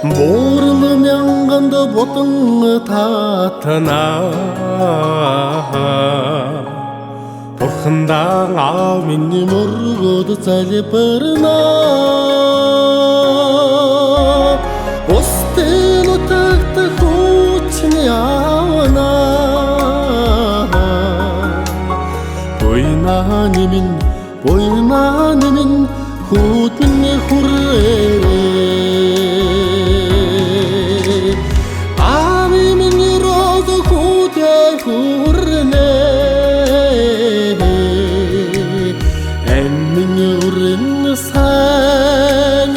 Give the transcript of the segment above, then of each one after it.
모르면 간도 보통 татана Бурхандаа аав миний мөргөд залбирна Устын утагт хүчний авна Буйна нэмин хүүд миний хүрээрээ Ави миний роз хүүдээ хүрнэ Эммийн өрн сайн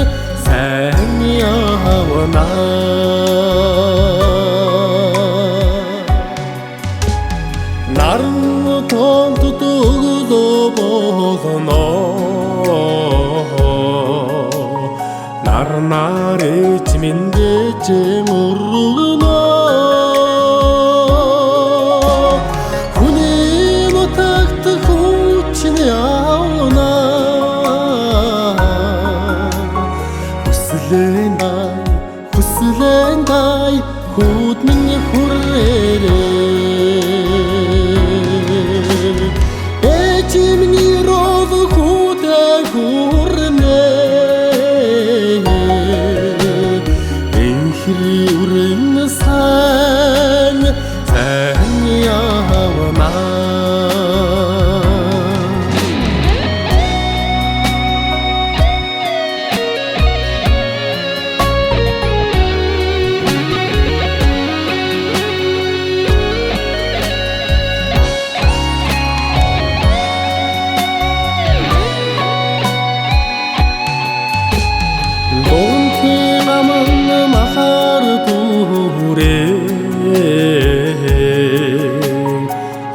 явна Наран тонт төгөлөө болно Нарнаар эзэмдэж мөргөнө Хүний нутагт хүчний авна Хүслэн дай хүүд миний хүрээрээ Эчимний роз хүүдээ хүрнэ Энхри үрэн сайн явна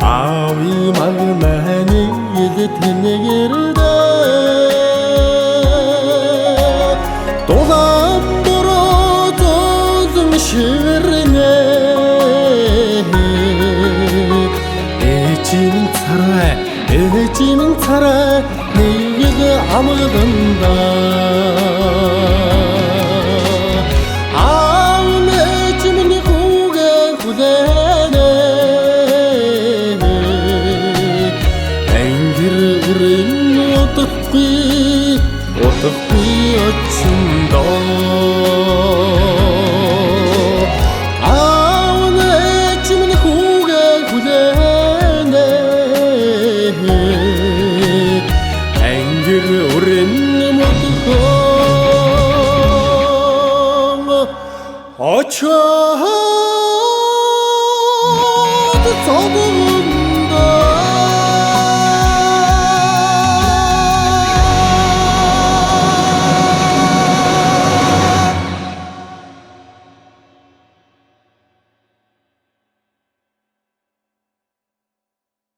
Ави магманы идэтнэгэрдэ Дулаан бороо зозм шивэрнэ Эчимэн царай нэгэд амгаданда Утгагүй очиндоо Аавнэч минь хүүгээ хүлээнэ Ангир өрн модхон очоо